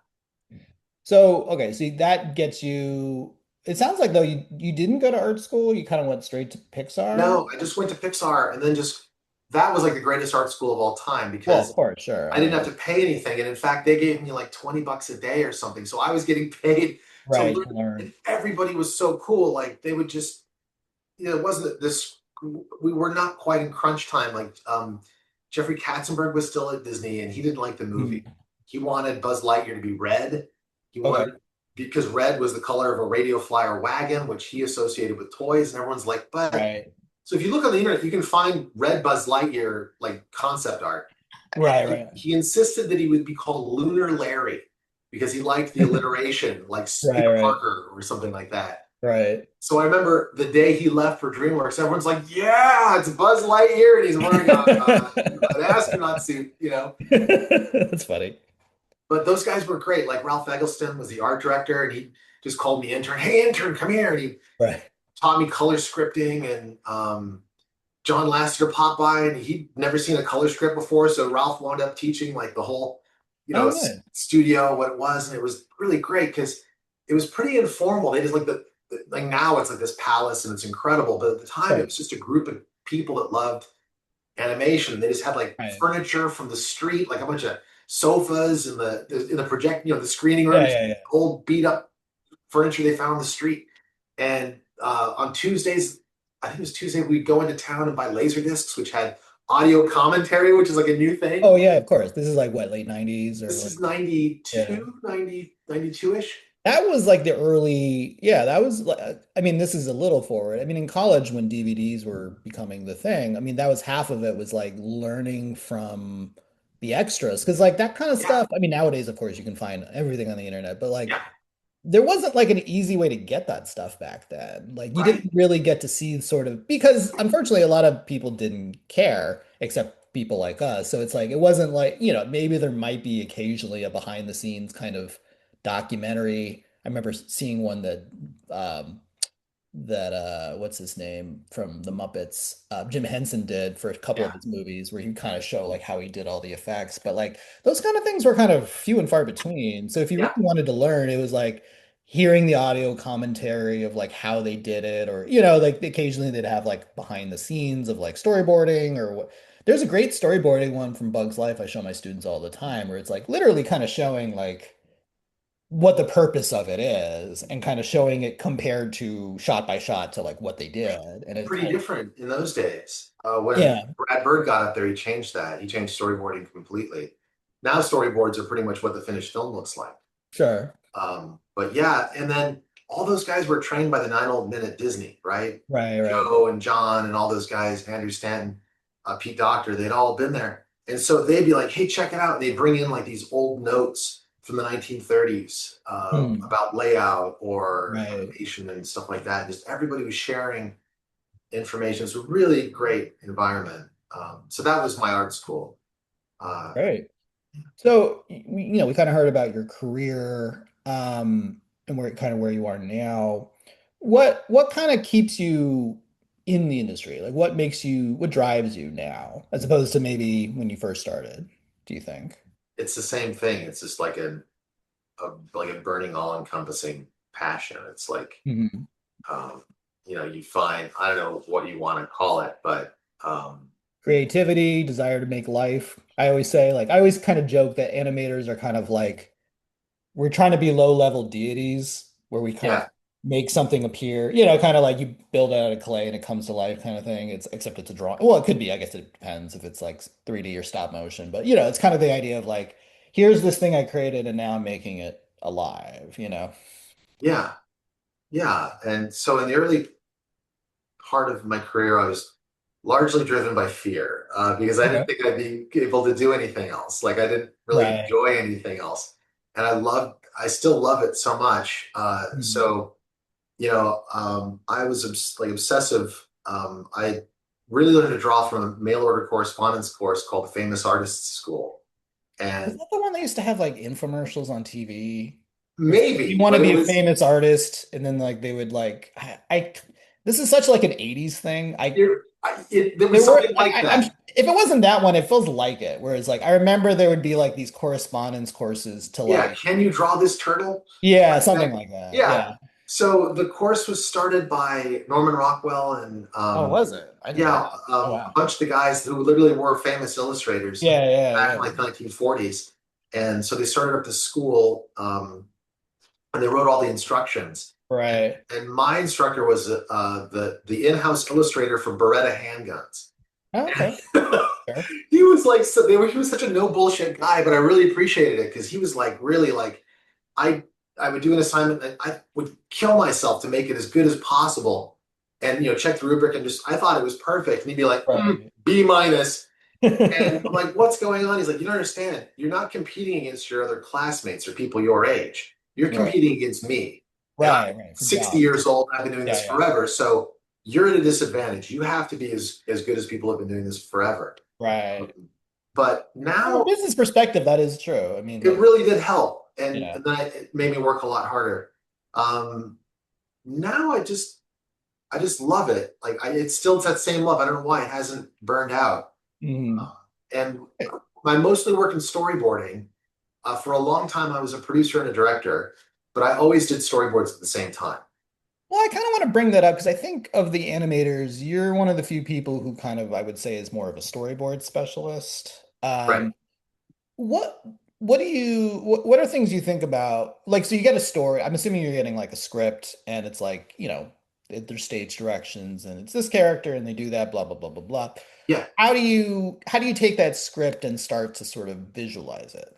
Speaker 2: So, okay, see that gets you. It sounds like though you didn't go to art school, you kind of went straight to Pixar.
Speaker 1: No, I just went to Pixar and then just that was like the greatest art school of all time
Speaker 2: Well, of
Speaker 1: because
Speaker 2: course, sure.
Speaker 1: I
Speaker 2: I
Speaker 1: didn't have
Speaker 2: mean,
Speaker 1: to pay anything. And in fact, they gave me like 20 bucks a day or something. So I was getting paid to
Speaker 2: right,
Speaker 1: learn.
Speaker 2: to learn.
Speaker 1: And everybody was so cool. Like they would just, it wasn't this, we were not quite in crunch time. Like Jeffrey Katzenberg was still at Disney and he didn't like the movie.
Speaker 2: Hmm.
Speaker 1: He wanted Buzz Lightyear to be red. He
Speaker 2: Okay.
Speaker 1: wanted, because red was the color of a radio flyer wagon, which he associated with toys. And everyone's like, but
Speaker 2: Right.
Speaker 1: so if you look on the internet, you can find red Buzz Lightyear like concept art.
Speaker 2: Right,
Speaker 1: He,
Speaker 2: right.
Speaker 1: he insisted that he would be called Lunar Larry because he liked the alliteration, like
Speaker 2: Right,
Speaker 1: Peter
Speaker 2: right.
Speaker 1: Parker or something like that.
Speaker 2: Right.
Speaker 1: So I remember the day he left for DreamWorks, everyone's like, "Yeah, it's Buzz Lightyear," and he's wearing an astronaut suit.
Speaker 2: That's funny.
Speaker 1: But those guys were great. Like Ralph Eggleston was the art director, and he just called me intern. Hey, intern, come here, and he
Speaker 2: Right.
Speaker 1: taught me color scripting. And John Lasseter popped by, and he'd never seen a color script before, so Ralph wound up teaching like the whole,
Speaker 2: Oh, nice.
Speaker 1: studio what it was, and it was really great because it was pretty informal. They just like like now it's like this palace and it's incredible, but at the time it
Speaker 2: Right.
Speaker 1: was just a group of people that loved animation. They just had like
Speaker 2: Right.
Speaker 1: furniture from the street, like a bunch of sofas in the project, the screening
Speaker 2: Yeah,
Speaker 1: room,
Speaker 2: yeah, yeah.
Speaker 1: old beat up furniture they found on the street. And on Tuesdays, I think it was Tuesday, we'd go into town and buy laser discs, which had audio commentary, which is like a new thing.
Speaker 2: Oh, yeah, of course. This is like what, late 90s or
Speaker 1: This
Speaker 2: like,
Speaker 1: is
Speaker 2: yeah.
Speaker 1: 92, 92-ish.
Speaker 2: That was like the early, yeah, that was like, I mean, this is a little forward. I mean, in college when DVDs were becoming the thing, I mean, that was half of it was like learning from the extras because like that kind of
Speaker 1: Yeah,
Speaker 2: stuff. I mean, nowadays, of course, you can find everything on the internet, but like
Speaker 1: yeah,
Speaker 2: there wasn't like an easy way to get that stuff back then. Like you
Speaker 1: right.
Speaker 2: didn't really get to see sort of because unfortunately a lot of people didn't care except people like us. So it's like it wasn't like, maybe there might be occasionally a behind the scenes kind of documentary. I remember seeing one um what's his name from the Muppets, Jim Henson did for a couple of
Speaker 1: Yeah,
Speaker 2: his movies where he kind of show like how he did all the effects, but like those kind of things were kind of few and far between. So if you really
Speaker 1: yeah,
Speaker 2: wanted to learn, it was like hearing the audio commentary of like how they did it, or like occasionally they'd have like behind the scenes of like storyboarding or what. There's a great storyboarding one from Bug's Life I show my students all the time where it's like literally kind of showing like what the purpose of it is and kind of showing it compared to shot by shot to like what they did. And it's
Speaker 1: pretty different in those days. When
Speaker 2: yeah,
Speaker 1: Brad Bird got up there, he changed that. He changed storyboarding completely. Now storyboards are pretty much what the finished film looks like.
Speaker 2: sure.
Speaker 1: But yeah, and then all those guys were trained by the Nine Old Men at Disney, right?
Speaker 2: Right, right.
Speaker 1: Joe and John and all those guys, Andrew Stanton, Pete Docter, they'd all been there. And so they'd be like, hey, check it out. And they'd bring in like these old notes from the 1930s
Speaker 2: Hmm,
Speaker 1: about layout or
Speaker 2: right.
Speaker 1: animation and stuff like that. Just everybody was sharing information. It's a really great environment. So that was my art school. Uh,
Speaker 2: Right. So, we kind of heard about your career, and where you are now. What kind of keeps you in the industry? Like what drives you now, as opposed to maybe when you first started, do you think?
Speaker 1: it's the same thing. It's just like like a burning, all-encompassing passion. It's like
Speaker 2: Mhm.
Speaker 1: um, you find I don't know what you want to call it, but
Speaker 2: Creativity, desire to make life. I always say, like, I always kind of joke that animators are kind of like we're trying to be low level deities where we kind of
Speaker 1: yeah,
Speaker 2: make something appear, kind of like you build it out of clay and it comes to life kind of thing. It's except it's a drawing. Well, it could be, I guess it depends if it's like 3D or stop motion, but it's kind of the idea of like, here's this thing I created and now I'm making it alive.
Speaker 1: yeah, yeah. And so in the early part of my career, I was largely driven by fear because I didn't
Speaker 2: Okay.
Speaker 1: think I'd be able to do anything else. Like I didn't really
Speaker 2: Right.
Speaker 1: enjoy anything else, and I still love it so much.
Speaker 2: Mhm.
Speaker 1: So I was like obsessive. I really learned to draw from a mail order correspondence course called the Famous Artists School,
Speaker 2: Was
Speaker 1: and
Speaker 2: that the one that used to have like infomercials on TV? Where it's like, you
Speaker 1: maybe,
Speaker 2: want to
Speaker 1: but it
Speaker 2: be a
Speaker 1: was
Speaker 2: famous artist, and then like they would like this is such like an 80s thing.
Speaker 1: there
Speaker 2: There
Speaker 1: was
Speaker 2: were
Speaker 1: something like
Speaker 2: I'm
Speaker 1: that.
Speaker 2: if it wasn't that one, it feels like it. Whereas like I remember there would be like these correspondence courses to
Speaker 1: Yeah,
Speaker 2: like
Speaker 1: can you draw this turtle?
Speaker 2: yeah,
Speaker 1: Like
Speaker 2: something
Speaker 1: that.
Speaker 2: like that.
Speaker 1: Yeah.
Speaker 2: Yeah.
Speaker 1: So the course was started by Norman Rockwell and
Speaker 2: Oh, was it? I didn't know
Speaker 1: yeah,
Speaker 2: that. Oh
Speaker 1: a
Speaker 2: wow.
Speaker 1: bunch of the guys who literally were famous illustrators
Speaker 2: Yeah, yeah,
Speaker 1: back in
Speaker 2: yeah.
Speaker 1: like the 1940s. And so they started up this school and they wrote all the instructions. And,
Speaker 2: Right.
Speaker 1: and my instructor was the in-house illustrator for Beretta handguns.
Speaker 2: Oh,
Speaker 1: And
Speaker 2: okay. Sure.
Speaker 1: he was like he was such a no bullshit guy, but I really appreciated it because he was like really like I I would do an assignment and I would kill myself to make it as good as possible, and check the rubric and just I thought it was perfect, and he'd be like
Speaker 2: Right.
Speaker 1: B minus, and I'm like, what's going on? He's like, you don't understand. You're not competing against your other classmates or people your age. You're
Speaker 2: Right.
Speaker 1: competing against me, and I'm
Speaker 2: Right. Right. For
Speaker 1: 60
Speaker 2: jobs.
Speaker 1: years old. And I've been doing
Speaker 2: Yeah,
Speaker 1: this
Speaker 2: yeah.
Speaker 1: forever, so you're at a disadvantage. You have to be as good as people have been doing this forever.
Speaker 2: Right.
Speaker 1: But
Speaker 2: From a
Speaker 1: now
Speaker 2: business perspective, that is true. I mean,
Speaker 1: it
Speaker 2: like,
Speaker 1: really did help, and,
Speaker 2: yeah.
Speaker 1: and then it made me work a lot harder. Um, Now I just love it. Like it's still that same love. I don't know why it hasn't burned out.
Speaker 2: Mhm.
Speaker 1: Uh, and I mostly work in storyboarding. For a long time, I was a producer and a director, but I always did storyboards at the same time.
Speaker 2: Well, I kind of want to bring that up because I think of the animators, you're one of the few people who kind of, I would say, is more of a storyboard specialist.
Speaker 1: Right.
Speaker 2: What what are things you think about? Like, so you get a story. I'm assuming you're getting like a script, and it's like, there's stage directions, and it's this character, and they do that, blah blah blah blah blah.
Speaker 1: Yeah.
Speaker 2: How do you take that script and start to sort of visualize it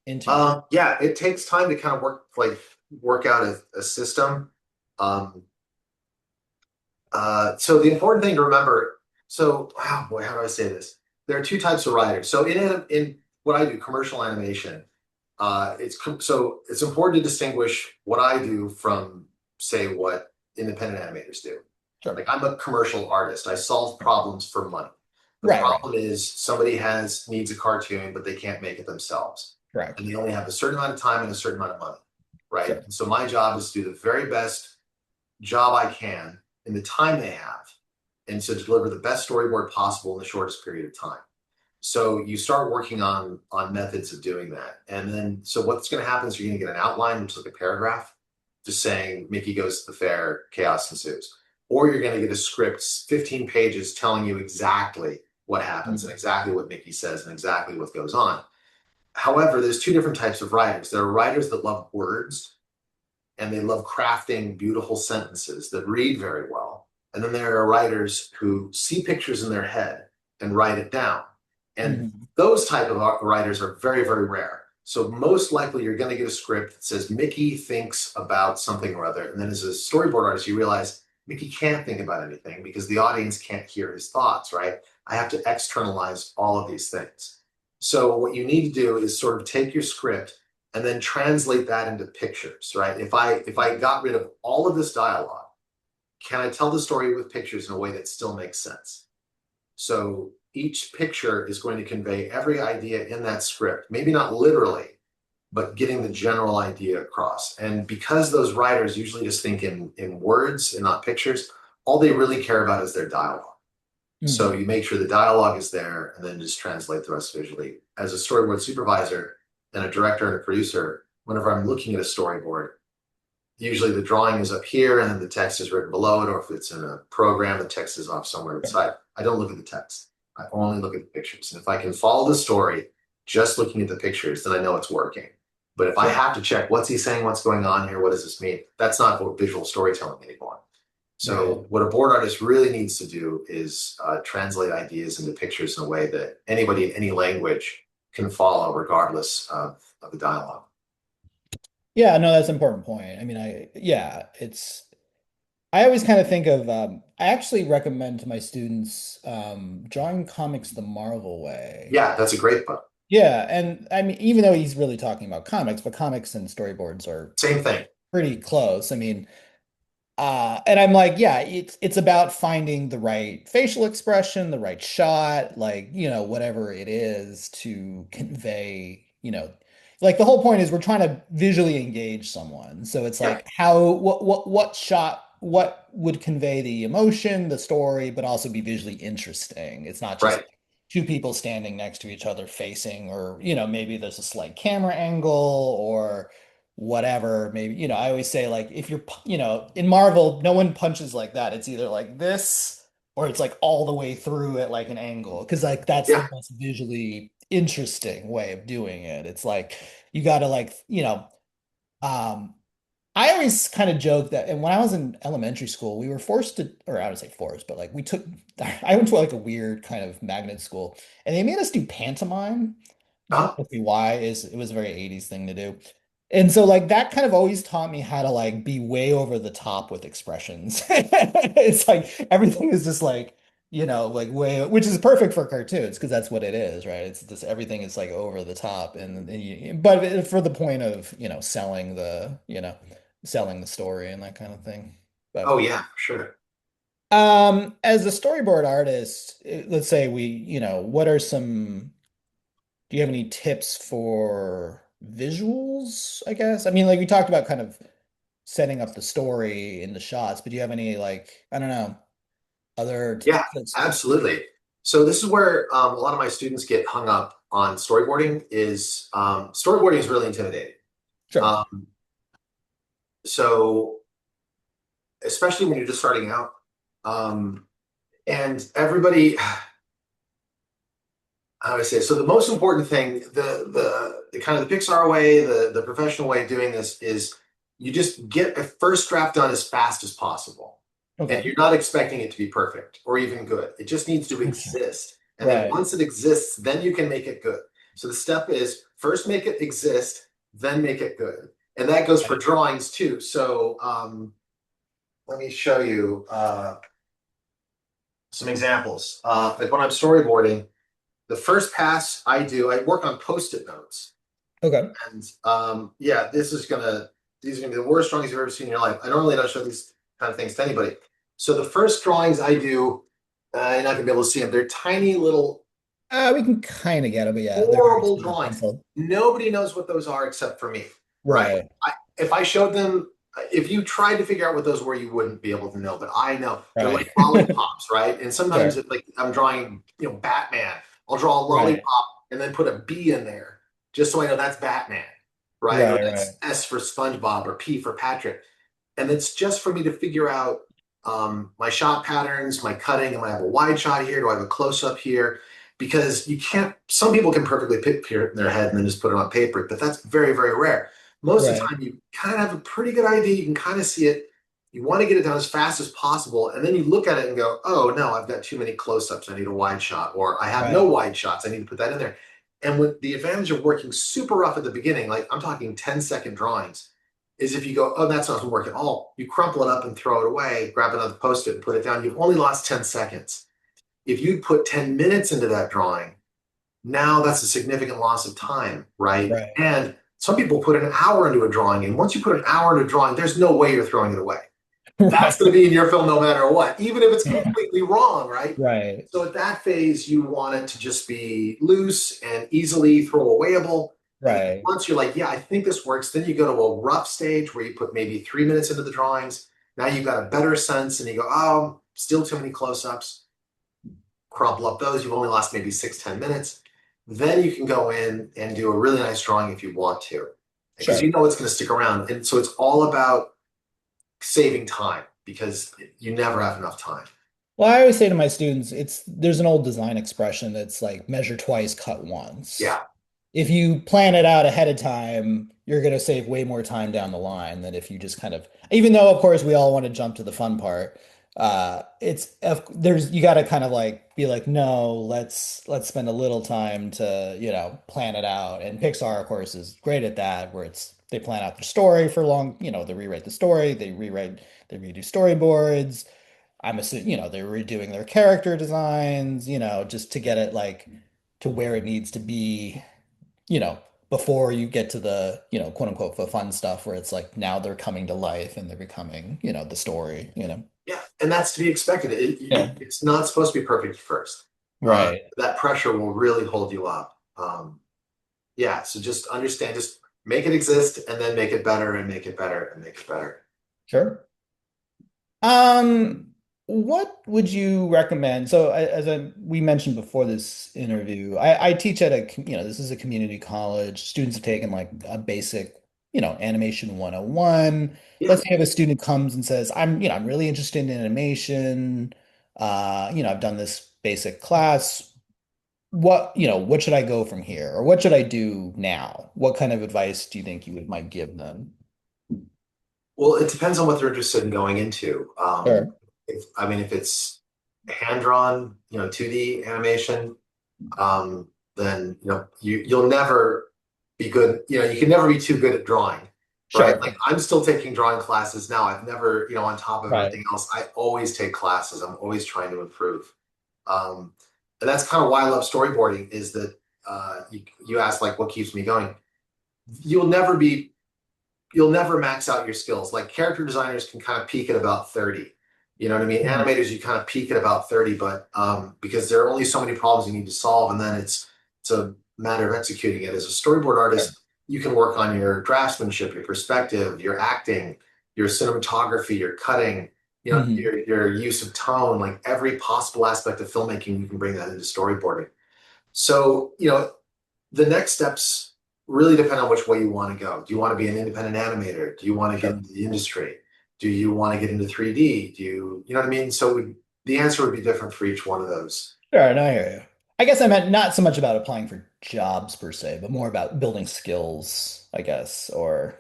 Speaker 2: into your?
Speaker 1: Yeah. It takes time to kind of work out a system. Um, so the important thing to remember. So, oh boy, how do I say this? There are two types of writers. So in what I do, commercial animation. So it's important to distinguish what I do from, say, what independent animators do.
Speaker 2: Sure.
Speaker 1: Like I'm a commercial artist. I solve problems for money. The
Speaker 2: Right, right.
Speaker 1: problem is somebody has needs a cartoon, but they can't make it themselves.
Speaker 2: Correct.
Speaker 1: And they only have a certain amount of time and a certain amount of money, right?
Speaker 2: Sure.
Speaker 1: And so my job is to do the very best job I can in the time they have, and so to deliver the best storyboard possible in the shortest period of time. So you start working on methods of doing that. And then so what's going to happen is you're going to get an outline, which is like a paragraph, just saying Mickey goes to the fair, chaos ensues. Or you're going to get a script, 15 pages telling you exactly what happens and
Speaker 2: Mhm.
Speaker 1: exactly what Mickey says and exactly what goes on. However, there's two different types of writers. There are writers that love words and they love crafting beautiful sentences that read very well. And then there are writers who see pictures in their head and write it down. And
Speaker 2: Mhm.
Speaker 1: those type of writers are very, very rare. So most likely you're going to get a script that says Mickey thinks about something or other. And then as a storyboard artist, you realize Mickey can't think about anything because the audience can't hear his thoughts, right? I have to externalize all of these things. So what you need to do is sort of take your script and then translate that into pictures, right? If I got rid of all of this dialogue, can I tell the story with pictures in a way that still makes sense? So each picture is going to convey every idea in that script, maybe not literally, but getting the general idea across. And because those writers usually just think in words and not pictures, all they really care about is their dialogue. So
Speaker 2: Mhm.
Speaker 1: you make sure the dialogue is there and then just translate the rest visually. As a storyboard supervisor and a director and a producer, whenever I'm looking at a storyboard, usually the drawing is up here and then the text is written below it, or if it's in a program, the text is off somewhere inside. I don't look at the text. I only look at the pictures. And if I can follow the story just looking at the pictures, then I know it's working. But if I
Speaker 2: Sure.
Speaker 1: have to check what's he saying, what's going on here, what does this mean? That's not visual storytelling anymore.
Speaker 2: Right.
Speaker 1: So what a board artist really needs to do is translate ideas into pictures in a way that anybody in any language can follow, regardless of the dialogue.
Speaker 2: Yeah, no, that's an important point. I mean, I always kind of think of, I actually recommend to my students drawing comics the Marvel way.
Speaker 1: Yeah, that's a great book.
Speaker 2: Yeah, and I mean, even though he's really talking about comics, but comics and storyboards are
Speaker 1: Same thing.
Speaker 2: pretty close. I mean, and I'm like, yeah, it's about finding the right facial expression, the right shot, like, whatever it is to convey, like the whole point is we're trying to visually engage someone. So it's
Speaker 1: Yeah,
Speaker 2: like what shot, what would convey the emotion, the story, but also be visually interesting. It's not just
Speaker 1: right.
Speaker 2: two people standing next to each other facing, or, maybe there's a slight camera angle or whatever. Maybe, I always say, like, if you're, in Marvel, no one punches like that. It's either like this or it's like all the way through at like an angle, because like that's the
Speaker 1: Yeah.
Speaker 2: most visually interesting way of doing it. It's like you got to, like, um I always kind of joke that, and when I was in elementary school, we were forced to, or I would say forced, but like we took, I went to like a weird kind of magnet school, and they made us do pantomime.
Speaker 1: Uh-huh.
Speaker 2: Don't see why, is it was a very 80s thing to do. And so like that kind of always taught me how to like be way over the top with expressions. It's like everything is just like, like way, which is perfect for cartoons because that's what it is, right? It's just everything is like over the top, but for the point of, selling the story and that kind of thing.
Speaker 1: Oh
Speaker 2: But
Speaker 1: yeah, for sure.
Speaker 2: as a storyboard artist, let's say what are some, do you have any tips for visuals, I guess? I mean, like we talked about kind of setting up the story in the shots, but do you have any, like, I don't know, other
Speaker 1: Yeah,
Speaker 2: tips?
Speaker 1: absolutely. So this is where a lot of my students get hung up on storyboarding. Is storyboarding is really intimidating.
Speaker 2: Sure.
Speaker 1: Um, so especially when you're just starting out, um, and everybody, how do I say it? So the most important thing, the kind of the Pixar way, the professional way of doing this is you just get a first draft done as fast as possible. And
Speaker 2: Okay.
Speaker 1: you're not expecting it to be perfect or even good. It just needs to
Speaker 2: Okay.
Speaker 1: exist. And then
Speaker 2: Right.
Speaker 1: once it exists, then you can make it good. So the step is first make it exist, then make it good. And that goes for
Speaker 2: Okay.
Speaker 1: drawings too. So let me show you some examples. Like when I'm storyboarding, The first pass I work on post-it notes.
Speaker 2: Okay.
Speaker 1: And yeah, these are gonna be the worst drawings you've ever seen in your life. I normally don't show these kind of things to anybody. So the first drawings I do, you're not gonna be able to see them. They're tiny little
Speaker 2: We can kind of get it, but yeah, they're very
Speaker 1: horrible
Speaker 2: small
Speaker 1: drawings.
Speaker 2: pencil.
Speaker 1: Nobody knows what those are except for me, right?
Speaker 2: Right.
Speaker 1: If I showed them, if you tried to figure out what those were, you wouldn't be able to know. But I know they're like
Speaker 2: Right.
Speaker 1: lollipops, right? And sometimes
Speaker 2: Sure.
Speaker 1: if like I'm drawing, Batman, I'll draw a
Speaker 2: Right.
Speaker 1: lollipop and then put a B in there just so I know that's Batman, right? Or
Speaker 2: Right. Right.
Speaker 1: that's S for SpongeBob or P for Patrick. And it's just for me to figure out my shot patterns, my cutting. Am I have a wide shot here? Do I have a close up here? Because you can't, some people can perfectly picture it in their head and then just put it on paper, but that's very, very rare. Most of the
Speaker 2: Right.
Speaker 1: time, you kind of have a pretty good idea. You can kind of see it. You want to get it done as fast as possible. And then you look at it and go, oh, no, I've got too many close ups. I need a wide shot. Or I have no
Speaker 2: Right.
Speaker 1: wide shots. I need to put that in there. And with the advantage of working super rough at the beginning, like I'm talking 10-second drawings, is if you go, oh, that's not going to work at all, you crumple it up and throw it away, grab another post it and put it down. You've only lost 10 seconds. If you put 10 minutes into that drawing, now that's a significant loss of time, right?
Speaker 2: Right.
Speaker 1: And some people put an hour into a drawing, and once you put an hour into a drawing, there's no way you're throwing it away. That's going
Speaker 2: Right.
Speaker 1: to be in your film no matter what, even if it's completely wrong, right?
Speaker 2: Right.
Speaker 1: So at that phase, you want it to just be loose and easily throwawayable. And then
Speaker 2: Right.
Speaker 1: once you're like, yeah, I think this works, then you go to a rough stage where you put maybe 3 minutes into the drawings. Now you've got a better sense, and you go, oh, still too many close-ups. Crumple up those. You've only lost maybe 6-10 minutes. Then you can go in and do a really nice drawing if you want to, because you
Speaker 2: Sure.
Speaker 1: know it's going to stick around. And so it's all about saving time because you never have enough time.
Speaker 2: Well, I always say to my students, there's an old design expression that's like measure twice, cut once.
Speaker 1: Yeah.
Speaker 2: If you plan it out ahead of time, you're going to save way more time down the line than if you just kind of, even though of course we all want to jump to the fun part, you got to kind of like be like, no, let's spend a little time to, plan it out. And Pixar, of course, is great at that, where they plan out the story for long, they rewrite the story, they redo storyboards. I'm assuming, they're redoing their character designs, just to get it like to where it needs to be, you know, before you get to the, quote unquote, the fun stuff where it's like now they're coming to life and they're becoming, the story.
Speaker 1: Yeah. And that's to be expected.
Speaker 2: Yeah.
Speaker 1: It's not supposed to be perfect at first.
Speaker 2: Right.
Speaker 1: That pressure will really hold you up. Yeah. So just understand, just make it exist and then make it better and make it better and make it better.
Speaker 2: Sure. Um, what would you recommend? So, we mentioned before this interview, I teach at this is a community college. Students have taken like a basic, animation 101.
Speaker 1: Yeah.
Speaker 2: Let's say if a student comes and says, I'm really interested in animation. I've done this basic class. What should I go from here? Or what should I do now? What kind of advice do you think might give them?
Speaker 1: Well, it depends on what they're interested in going into.
Speaker 2: Sure.
Speaker 1: If it's hand drawn, 2D animation, then you'll never be good. You can never be too good at drawing, right?
Speaker 2: Sure.
Speaker 1: Like I'm still taking drawing classes now. I've never, on top of
Speaker 2: Right.
Speaker 1: everything else, I always take classes. I'm always trying to improve. Um, and that's kind of why I love storyboarding is that you ask like what keeps me going. You'll never be you'll never max out your skills. Like character designers can kind of peak at about 30. You know what I mean?
Speaker 2: Mhm.
Speaker 1: Animators, you kind of peak at about 30, but because there are only so many problems you need to solve, and then it's a matter of executing it. As a storyboard
Speaker 2: Sure.
Speaker 1: artist, you can work on your draftsmanship, your perspective, your acting, your cinematography, your cutting,
Speaker 2: Mhm.
Speaker 1: your use of tone, like every possible aspect of filmmaking, you can bring that into storyboarding. So, the next steps really depend on which way you want to go. Do you want to be an independent animator? Do you want to get
Speaker 2: Sure.
Speaker 1: into the industry? Do you want to get into 3D? You know what I mean? So the answer would be different for each one of those.
Speaker 2: Sure, no, I hear you. I guess I meant not so much about applying for jobs per se, but more about building skills, I guess. Or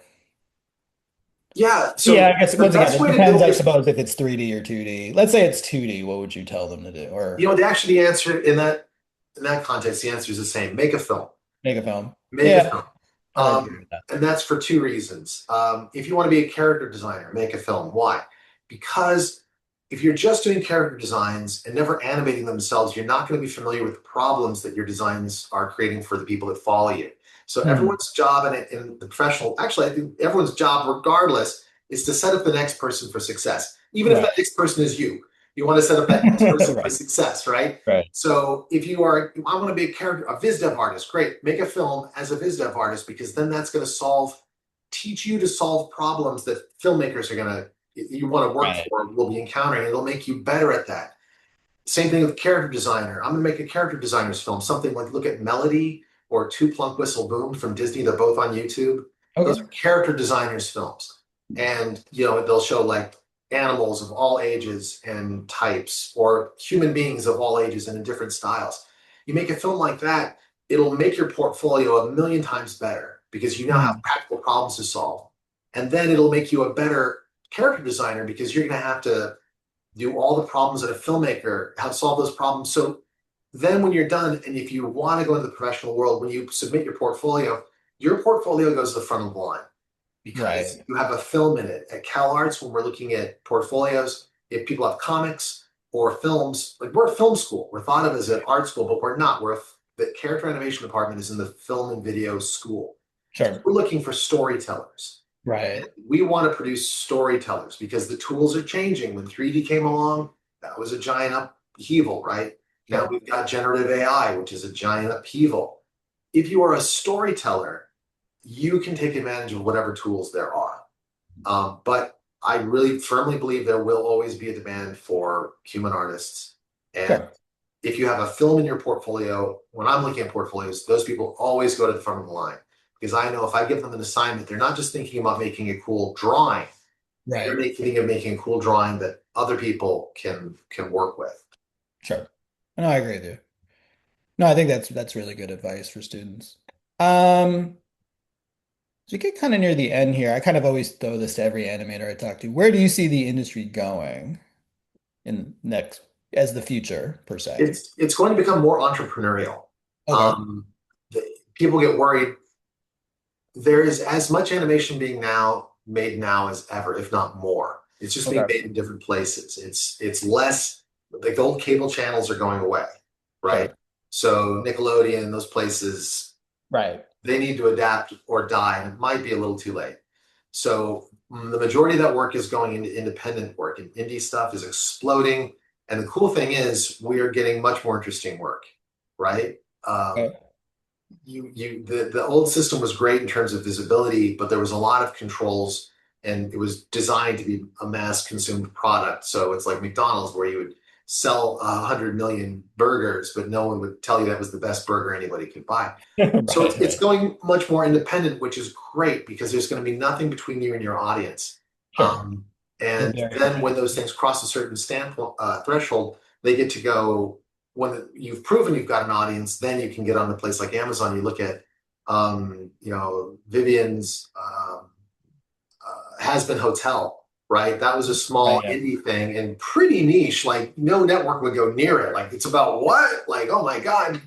Speaker 1: Yeah.
Speaker 2: yeah,
Speaker 1: So
Speaker 2: I guess
Speaker 1: the
Speaker 2: once again,
Speaker 1: best
Speaker 2: it
Speaker 1: way to
Speaker 2: depends,
Speaker 1: build
Speaker 2: I
Speaker 1: if
Speaker 2: suppose, if it's 3D or 2D. Let's say it's 2D, what would you tell them to do? Or
Speaker 1: they actually answer in that context, the answer is the same. Make a film.
Speaker 2: make a film.
Speaker 1: Make a
Speaker 2: Yeah,
Speaker 1: film.
Speaker 2: I'd agree with that.
Speaker 1: And that's for two reasons. If you want to be a character designer, make a film. Why? Because if you're just doing character designs and never animating themselves, you're not going to be familiar with the problems that your designs are creating for the people that follow you. So
Speaker 2: Hmm.
Speaker 1: everyone's job in the professional, actually, I think everyone's job, regardless, is to set up the next person for success. Even if that
Speaker 2: Right.
Speaker 1: next person is you, you want to set up that next person for
Speaker 2: Right.
Speaker 1: success, right?
Speaker 2: Right.
Speaker 1: So if you are, I want to be a character, a viz dev artist, great. Make a film as a viz dev artist because then that's going to teach you to solve problems that filmmakers are going to you want to work
Speaker 2: Right.
Speaker 1: for will be encountering. It'll make you better at that. Same thing with character designer. I'm going to make a character designer's film, something like look at Melody or Two Plunk Whistle Boom from Disney. They're both on YouTube. Those are
Speaker 2: Okay.
Speaker 1: character designers' films. And, they'll show like animals of all ages and types or human beings of all ages and in different styles. You make a film like that, it'll make your portfolio a million times better because you now have
Speaker 2: Hmm.
Speaker 1: practical problems to solve. And then it'll make you a better character designer because you're going to have to do all the problems that a filmmaker how to solve those problems. So then when you're done, and if you want to go into the professional world, when you submit your portfolio goes to the front of the line because
Speaker 2: Right.
Speaker 1: you have a film in it. At Cal Arts, when we're looking at portfolios, if people have comics or films, like we're a film school, we're thought of as an art school, but we're not. The character animation department is in the film and video school. So
Speaker 2: Sure.
Speaker 1: we're looking for storytellers.
Speaker 2: Right.
Speaker 1: We want to produce storytellers because the tools are changing. When 3D came along, that was a giant upheaval, right? Now
Speaker 2: Sure.
Speaker 1: we've got generative AI, which is a giant upheaval. If you are a storyteller, you can take advantage of whatever tools there are. But I really firmly believe there will always be a demand for human artists. And
Speaker 2: Sure.
Speaker 1: if you have a film in your portfolio, when I'm looking at portfolios, those people always go to the front of the line because I know if I give them an assignment, they're not just thinking about making a cool drawing. They're
Speaker 2: Right.
Speaker 1: thinking of making a cool drawing that other people can work with.
Speaker 2: Sure. No, I agree with you. No, I think that's really good advice for students. Um, as we get kind of near the end here, I kind of always throw this to every animator I talk to. Where do you see the industry going in next as the future per se?
Speaker 1: It's going to become more entrepreneurial.
Speaker 2: Okay.
Speaker 1: Um, People get worried. There is as much animation being now made now as ever, if not more. It's just being
Speaker 2: Okay.
Speaker 1: made in different places. It's less like the old cable channels are going away, right?
Speaker 2: Sure.
Speaker 1: So Nickelodeon, those places,
Speaker 2: Right.
Speaker 1: they need to adapt or die, and it might be a little too late. So the majority of that work is going into independent work, and indie stuff is exploding. And the cool thing is, we are getting much more interesting work, right?
Speaker 2: Okay.
Speaker 1: The old system was great in terms of visibility, but there was a lot of controls, and it was designed to be a mass consumed product. So it's like McDonald's, where you would sell 100 million burgers, but no one would tell you that was the best burger anybody could buy. So
Speaker 2: Right.
Speaker 1: it's
Speaker 2: Right.
Speaker 1: going much more independent, which is great because there's going to be nothing between you and your audience.
Speaker 2: Sure.
Speaker 1: Um,
Speaker 2: The
Speaker 1: and then
Speaker 2: barrier.
Speaker 1: when those things cross a certain standpoint threshold, they get to go. When you've proven you've got an audience, then you can get on a place like Amazon. You look at, Vivian's Has Been Hotel, right? That was a
Speaker 2: Right.
Speaker 1: small
Speaker 2: Yeah.
Speaker 1: indie thing and pretty niche. Like no network would go near it. Like it's about what? Like oh my god,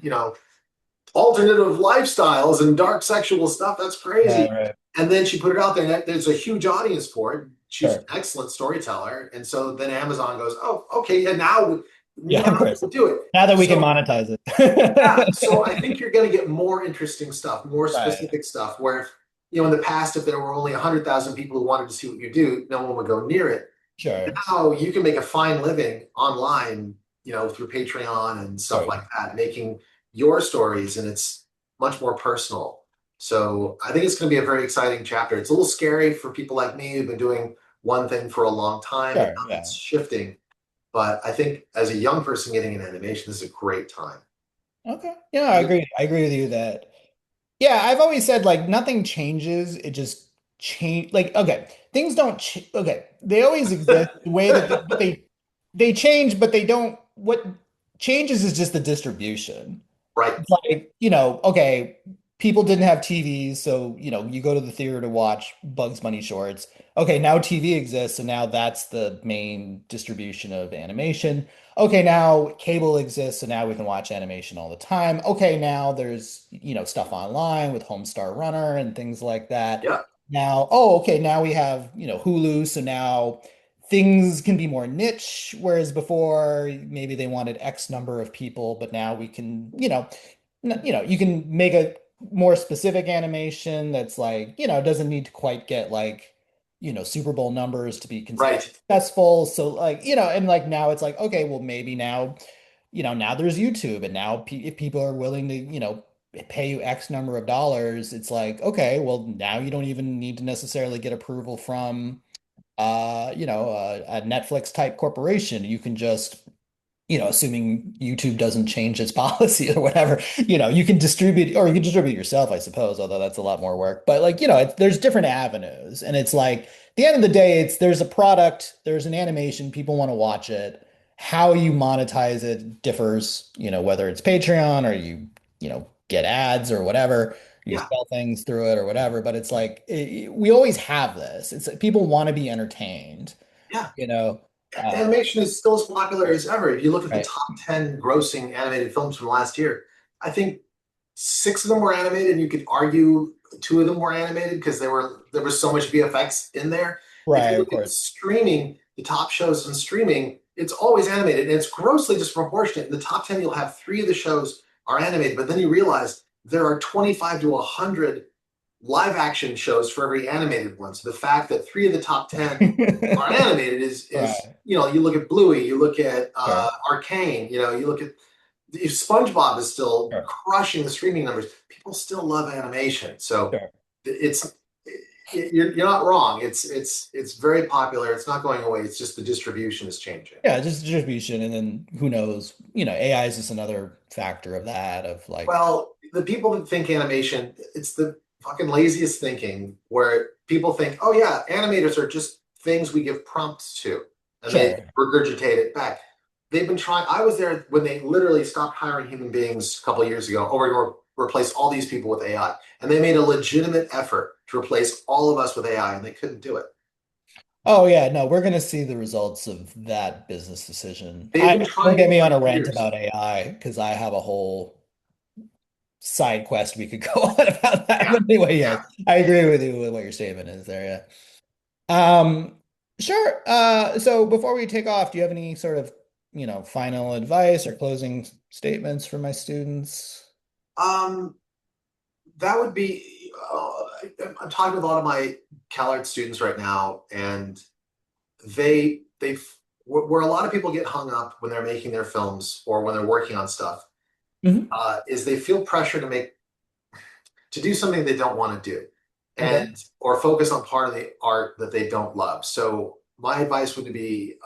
Speaker 1: alternative lifestyles and dark sexual stuff. That's
Speaker 2: Right.
Speaker 1: crazy.
Speaker 2: Right.
Speaker 1: And then she put it out there, and there's a huge audience for it. She's an
Speaker 2: Sure.
Speaker 1: excellent storyteller, and so then Amazon goes, "Oh, okay, yeah, now
Speaker 2: Yeah, of course.
Speaker 1: we'll do it."
Speaker 2: Now that we can
Speaker 1: So
Speaker 2: monetize
Speaker 1: yeah, so I
Speaker 2: it.
Speaker 1: think you're going to get more interesting stuff, more
Speaker 2: Right.
Speaker 1: specific stuff. Where in the past, if there were only 100,000 people who wanted to see what you do, no one would go near it.
Speaker 2: Sure.
Speaker 1: Now you can make a fine living online, through Patreon and stuff
Speaker 2: Sure.
Speaker 1: like that, making your stories, and it's much more personal. So I think it's going to be a very exciting chapter. It's a little scary for people like me who've been doing one thing for a long time, and
Speaker 2: Sure.
Speaker 1: now it's
Speaker 2: Yeah.
Speaker 1: shifting. But I think as a young person getting into animation, this is a great time.
Speaker 2: Okay. Yeah, I agree. I agree with you that. Yeah, I've always said like nothing changes. It just change. Like okay, things don't. Okay, they always exist. The way that they change, but they don't. What changes is just the distribution.
Speaker 1: Right.
Speaker 2: It's like, okay, people didn't have TVs, so, you go to the theater to watch Bugs Bunny shorts. Okay, now TV exists, and now that's the main distribution of animation. Okay, now cable exists, so now we can watch animation all the time. Okay, now there's, stuff online with Homestar Runner and things like that.
Speaker 1: Yeah.
Speaker 2: Now, okay, now we have, Hulu, so now things can be more niche, whereas before maybe they wanted X number of people, but now we can, you can make a more specific animation that's like, doesn't need to quite get like, Super Bowl numbers to be considered
Speaker 1: Right.
Speaker 2: successful. So like, and like now it's like, okay, well maybe now, now there's YouTube and now pe if people are willing to, pay you X number of dollars, it's like, okay, well now you don't even need to necessarily get approval from a Netflix type corporation. You can just, assuming YouTube doesn't change its policy or whatever, you can distribute or you can distribute yourself, I suppose, although that's a lot more work. But like, there's different avenues. And it's like, at the end of the day, there's a product, there's an animation, people want to watch it. How you monetize it differs, whether it's Patreon or get ads or whatever, you
Speaker 1: Yeah.
Speaker 2: sell things through it or whatever. But it's like we always have this. It's people want to be entertained,
Speaker 1: Yeah.
Speaker 2: you know.
Speaker 1: Animation is still as popular as ever. If you look at the
Speaker 2: Right.
Speaker 1: top 10 grossing animated films from last year, I think six of them were animated, and you could argue two of them were animated because there was so much VFX in there. If
Speaker 2: Right,
Speaker 1: you
Speaker 2: of
Speaker 1: look at
Speaker 2: course.
Speaker 1: streaming, the top shows in streaming, it's always animated, and it's grossly disproportionate. In the top 10, you'll have three of the shows are animated, but then you realize there are 25 to 100 live action shows for every animated one. So the fact that three of the top 10 are animated is
Speaker 2: Right.
Speaker 1: you look at Bluey, you look at
Speaker 2: Sure.
Speaker 1: Arcane, you look at if SpongeBob is still
Speaker 2: Sure.
Speaker 1: crushing the streaming numbers. People still love animation, so
Speaker 2: Sure.
Speaker 1: it's you're not wrong. It's very popular. It's not going away. It's just the distribution is changing.
Speaker 2: Yeah, just distribution, and then who knows? AI is just another factor of that, of like,
Speaker 1: Well, the people that think animation, it's the fucking laziest thinking where people think, oh yeah, animators are just things we give prompts to and they
Speaker 2: sure.
Speaker 1: regurgitate it back. They've been trying. I was there when they literally stopped hiring human beings a couple of years ago. Oh, we're going to replace all these people with AI. And they made a legitimate effort to replace all of us with AI, and they couldn't do it.
Speaker 2: Oh yeah, no, we're gonna see the results of that business decision.
Speaker 1: They've
Speaker 2: I
Speaker 1: been
Speaker 2: don't get
Speaker 1: trying
Speaker 2: me
Speaker 1: for
Speaker 2: on a rant
Speaker 1: years.
Speaker 2: about AI because I have a whole side quest we could go on about that.
Speaker 1: Yeah,
Speaker 2: But anyway, yes,
Speaker 1: yeah.
Speaker 2: I agree with you with what your statement is there. Sure. So before we take off, do you have any sort of, final advice or closing statements for my students?
Speaker 1: Um, that would be. I'm talking with a lot of my CalArts students right now, and they've where a lot of people get hung up when they're making their films or when they're working on stuff
Speaker 2: Hmm.
Speaker 1: is they feel pressure to do something they don't want to do
Speaker 2: Okay.
Speaker 1: and or focus on part of the art that they don't love. So my advice would be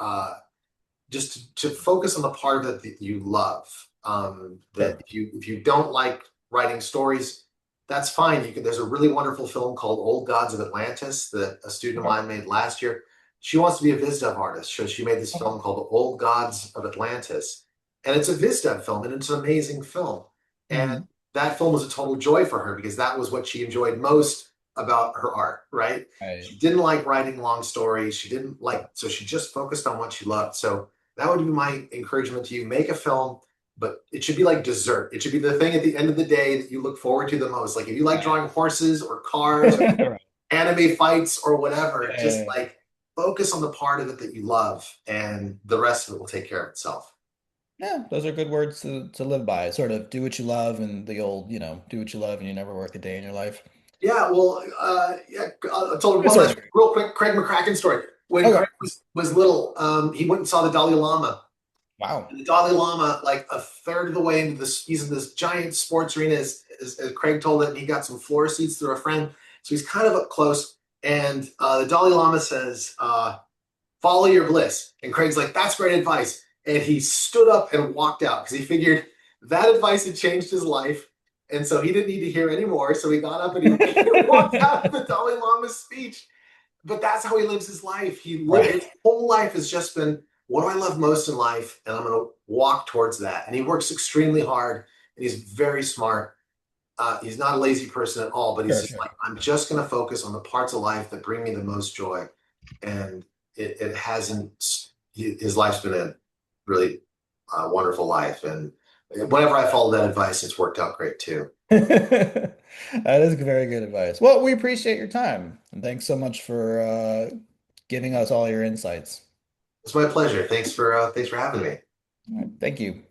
Speaker 1: just to focus on the part of it that you love. That
Speaker 2: Sure.
Speaker 1: if you don't like writing stories, that's fine. You can. There's a really wonderful film called Old Gods of Atlantis that a student of
Speaker 2: Okay.
Speaker 1: mine made last year. She wants to be a viz dev artist, so she made this film called Old Gods of Atlantis, and it's a viz dev film, and it's an amazing film. And
Speaker 2: Mhm.
Speaker 1: that film was a total joy for her because that was what she enjoyed most about her art. Right?
Speaker 2: Right.
Speaker 1: She didn't like writing long stories. She didn't like, so she just focused on what she loved. So that would be my encouragement to you. Make a film, but it should be like dessert. It should be the thing at the end of the day that you look forward to the most. Like if you like
Speaker 2: Right.
Speaker 1: drawing horses or cars or
Speaker 2: Right.
Speaker 1: anime fights or whatever, just
Speaker 2: Yeah.
Speaker 1: like focus on the part of it that you love, and the rest of it will take care of itself.
Speaker 2: Yeah, those are good words to live by. Sort of do what you love and the old, do what you love and you never work a day in your life.
Speaker 1: Yeah, well, yeah. I told
Speaker 2: Yes,
Speaker 1: one last
Speaker 2: sir.
Speaker 1: real quick Craig McCracken story. When
Speaker 2: Okay.
Speaker 1: Craig was little, he went and saw the Dalai Lama.
Speaker 2: Wow.
Speaker 1: And the Dalai Lama, like a third of the way into this, he's in this giant sports arena, as Craig told it, and he got some floor seats through a friend. So he's kind of up close. And the Dalai Lama says, follow your bliss. And Craig's like, that's great advice. And he stood up and walked out because he figured that advice had changed his life. And so he didn't need to hear anymore. So he got up and he walked out of the Dalai Lama's speech. But that's how he lives his life.
Speaker 2: Right.
Speaker 1: His whole life has just been, what do I love most in life? And I'm going to walk towards that. And he works extremely hard and he's very smart. He's not a lazy person at all, but he's
Speaker 2: Sure,
Speaker 1: just
Speaker 2: sure.
Speaker 1: like, I'm just going to focus on the parts of life that bring me the most joy. And it hasn't, his life's been a really wonderful life. And whenever I follow that advice, it's worked out great too.
Speaker 2: That is very good advice. Well, we appreciate your time and thanks so much for giving us all your insights.
Speaker 1: It's my pleasure. Thanks for having me.
Speaker 2: All right, thank you.